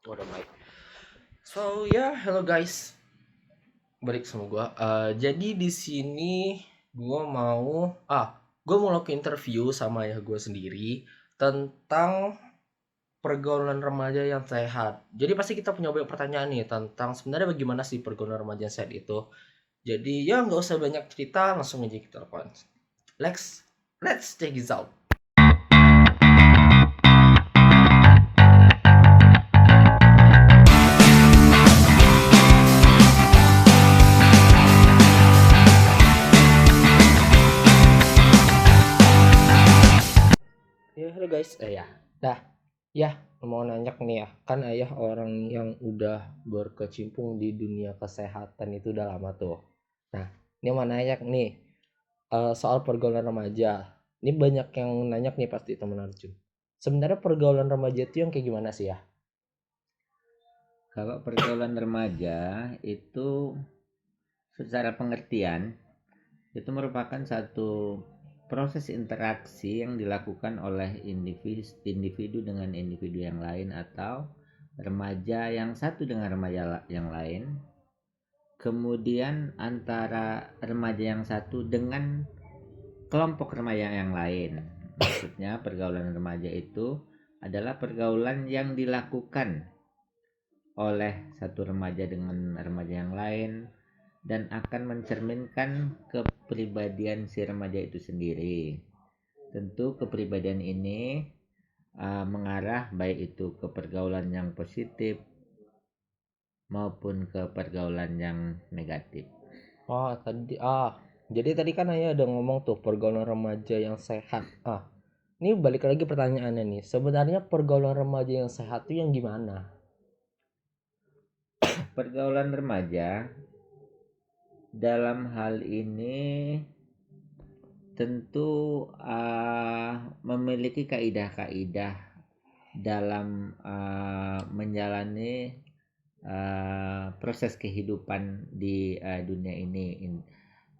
Udah mulai. So hello guys, balik sama gua. Jadi di sini gua mau gua mau lakukan interview sama ayah gua sendiri tentang pergaulan remaja yang sehat. Jadi pasti kita punya banyak pertanyaan nih tentang sebenarnya bagaimana sih pergaulan remaja yang sehat itu. Jadi ya nggak usah banyak cerita, langsung aja kita lakukan. Let's let's check this out. Ya, halo guys. Dah. Ya, mau nanya nih ya. Kan ayah orang yang udah berkecimpung di dunia kesehatan itu udah lama tuh. Nah, ini mau nanya nih soal pergaulan remaja. Ini banyak yang nanya nih pasti teman Arjun. Sebenarnya pergaulan remaja itu yang kayak gimana sih ya? Kalau pergaulan remaja itu secara pengertian itu merupakan satu proses interaksi yang dilakukan oleh individu dengan individu yang lain atau remaja yang satu dengan remaja yang lain, kemudian antara remaja yang satu dengan kelompok remaja yang lain. Maksudnya pergaulan remaja itu adalah pergaulan yang dilakukan oleh satu remaja dengan remaja yang lain dan akan mencerminkan kepribadian si remaja itu sendiri. Tentu kepribadian ini mengarah baik itu ke pergaulan yang positif maupun ke pergaulan yang negatif. Oh, jadi tadi kan ayah ada ngomong tuh pergaulan remaja yang sehat. Ini balik lagi pertanyaannya nih. Sebenarnya pergaulan remaja yang sehat itu yang gimana? Pergaulan remaja dalam hal ini tentu memiliki kaidah-kaidah dalam menjalani proses kehidupan di dunia ini.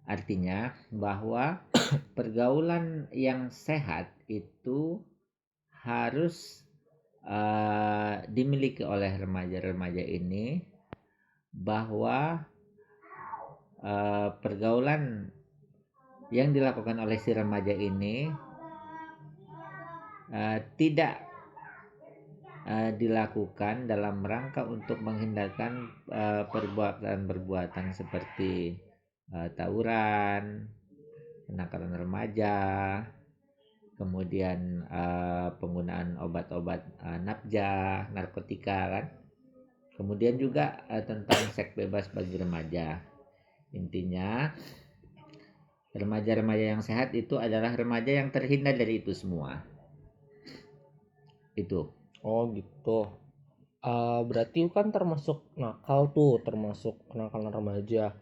Artinya bahwa pergaulan yang sehat itu harus dimiliki oleh remaja-remaja ini, bahwa pergaulan yang dilakukan oleh si remaja ini tidak dilakukan dalam rangka untuk menghindarkan perbuatan-perbuatan seperti tawuran, kenakalan remaja, kemudian penggunaan obat-obat nafza, narkotika kan. Kemudian juga tentang seks bebas bagi remaja. Intinya remaja-remaja yang sehat itu adalah remaja yang terhindar dari itu semua. Itu. Oh gitu. Berarti kan termasuk nakal tuh, termasuk kenakalan remaja.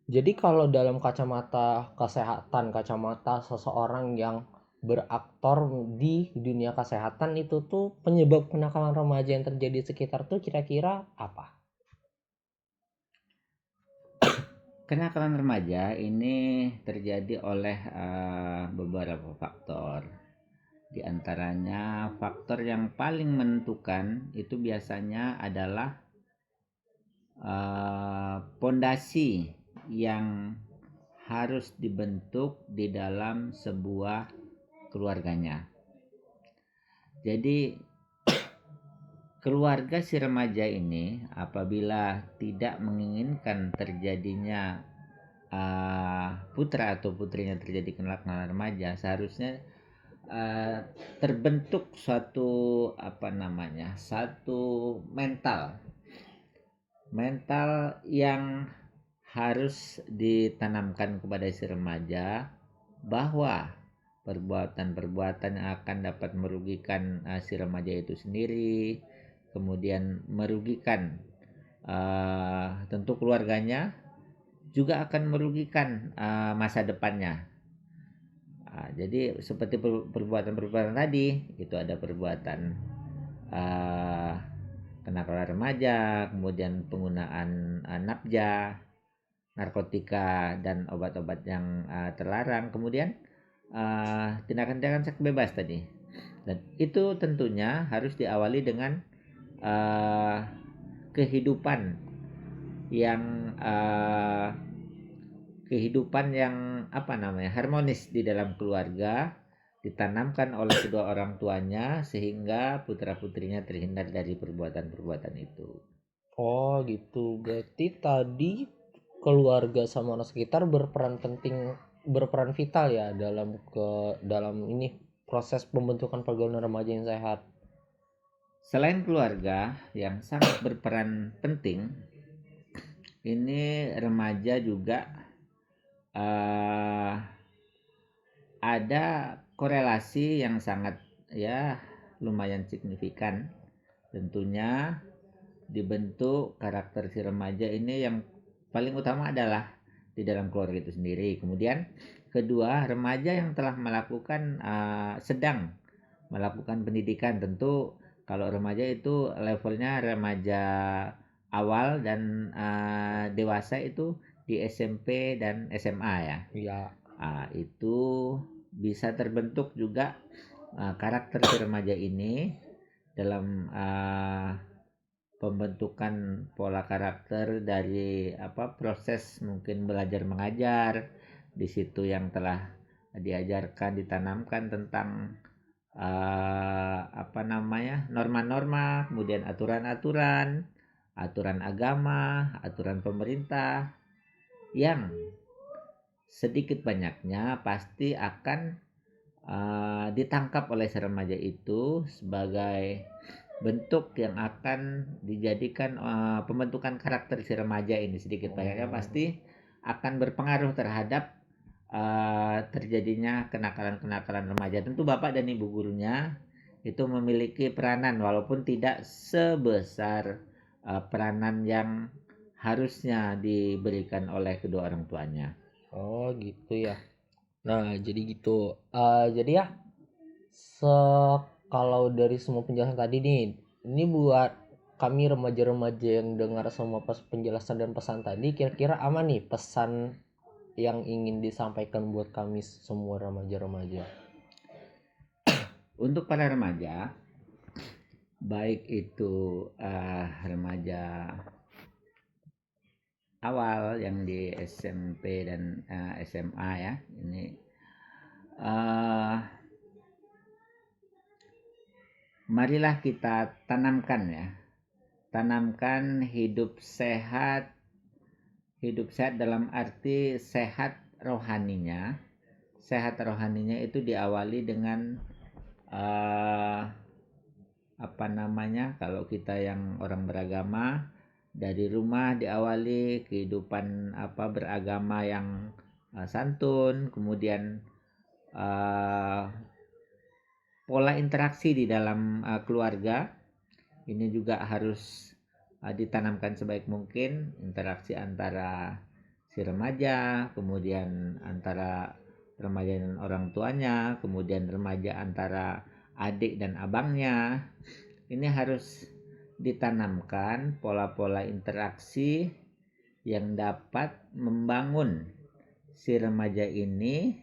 Jadi kalau dalam kacamata kesehatan, kacamata seseorang yang beraktor di dunia kesehatan itu tuh penyebab kenakalan remaja yang terjadi di sekitar tuh kira-kira apa? Kenakalan remaja ini terjadi oleh beberapa faktor. Di antaranya faktor yang paling menentukan itu biasanya adalah pondasi yang harus dibentuk di dalam sebuah keluarganya. Jadi keluarga si remaja ini apabila tidak menginginkan terjadinya putra atau putrinya terjadi kenakalan remaja, seharusnya terbentuk satu mental yang harus ditanamkan kepada si remaja, bahwa perbuatan-perbuatan yang akan dapat merugikan si remaja itu sendiri, kemudian merugikan tentu keluarganya, juga akan merugikan masa depannya. Jadi seperti perbuatan-perbuatan tadi, itu ada perbuatan uh, kenakalan remaja, kemudian penggunaan nafza, narkotika dan obat-obat yang terlarang, kemudian tindakan-tindakan seks bebas tadi. Dan itu tentunya harus diawali dengan eh, kehidupan yang harmonis di dalam keluarga ditanamkan oleh kedua orang tuanya sehingga putra-putrinya terhindar dari perbuatan-perbuatan itu. Oh gitu. Berarti tadi keluarga sama orang sekitar berperan vital ya dalam ini proses pembentukan pergaulan remaja yang sehat. Selain keluarga yang sangat berperan penting, ini remaja juga uh, ada korelasi yang sangat ya lumayan signifikan tentunya dibentuk karakter si remaja ini. Yang paling utama adalah di dalam keluarga itu sendiri. Kemudian kedua, remaja yang telah sedang melakukan pendidikan. Tentu kalau remaja itu levelnya remaja awal dan dewasa itu di SMP dan SMA ya. Iya. Itu bisa terbentuk juga karakter si remaja ini dalam pembentukan pola karakter dari proses mungkin belajar mengajar. Di situ yang telah diajarkan, ditanamkan tentang norma-norma, kemudian aturan-aturan, aturan agama, aturan pemerintah yang sedikit banyaknya pasti akan ditangkap oleh si remaja itu sebagai bentuk yang akan dijadikan pembentukan karakter si remaja ini. Sedikit banyaknya pasti akan berpengaruh terhadap terjadinya kenakalan-kenakalan remaja. Tentu bapak dan ibu gurunya itu memiliki peranan walaupun tidak sebesar peranan yang harusnya diberikan oleh kedua orang tuanya. Oh gitu ya. Nah jadi gitu. Jadi ya kalau dari semua penjelasan tadi nih, ini buat kami remaja-remaja yang dengar semua penjelasan dan pesan tadi, kira-kira aman nih pesan yang ingin disampaikan buat kami semua remaja-remaja. Untuk para remaja, baik itu remaja awal yang di SMP dan SMA ya, ini marilah kita tanamkan hidup sehat dalam arti sehat rohaninya. Sehat rohaninya itu diawali dengan kalau kita yang orang beragama, dari rumah diawali kehidupan beragama yang santun, kemudian pola interaksi di dalam keluarga ini juga harus ditanamkan sebaik mungkin. Interaksi antara si remaja, kemudian antara remaja dan orang tuanya, kemudian remaja antara adik dan abangnya. Ini harus ditanamkan pola-pola interaksi yang dapat membangun si remaja ini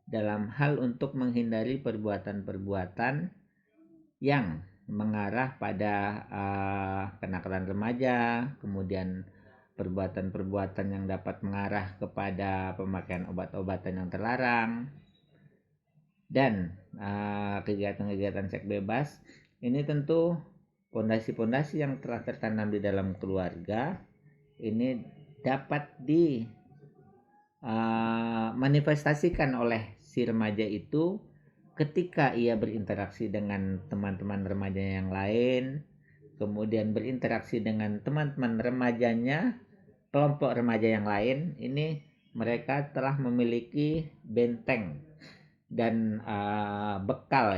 dalam hal untuk menghindari perbuatan-perbuatan yang mengarah pada kenakalan remaja, kemudian perbuatan-perbuatan yang dapat mengarah kepada pemakaian obat-obatan yang terlarang, dan kegiatan-kegiatan seks bebas. Ini tentu pondasi-pondasi yang telah tertanam di dalam keluarga ini dapat manifestasikan oleh si remaja itu ketika ia berinteraksi dengan teman-teman remaja yang lain, kemudian berinteraksi dengan teman-teman remajanya, kelompok remaja yang lain. Ini mereka telah memiliki benteng dan bekal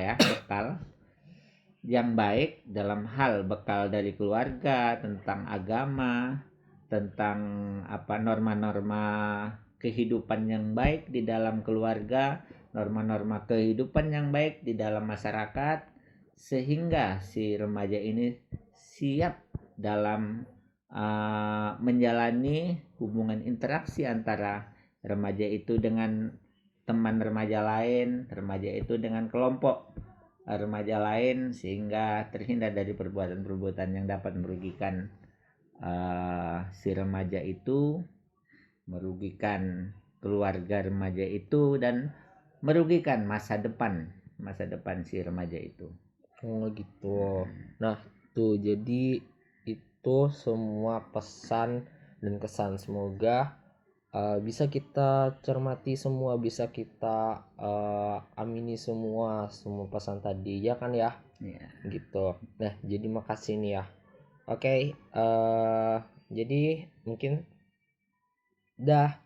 yang baik dalam hal bekal dari keluarga tentang agama, tentang norma-norma kehidupan yang baik di dalam keluarga, norma-norma kehidupan yang baik di dalam masyarakat, sehingga si remaja ini siap dalam menjalani hubungan interaksi antara remaja itu dengan teman remaja lain, remaja itu dengan kelompok remaja lain sehingga terhindar dari perbuatan-perbuatan yang dapat merugikan si remaja itu, merugikan keluarga remaja itu, dan merugikan masa depan si remaja itu. Oh gitu. Nah, tuh jadi itu semua pesan dan kesan, semoga bisa kita cermati semua, bisa kita amini semua pesan tadi ya kan ya, Ya. gitu. Nah, jadi makasih nih ya. Oke, jadi mungkin dah.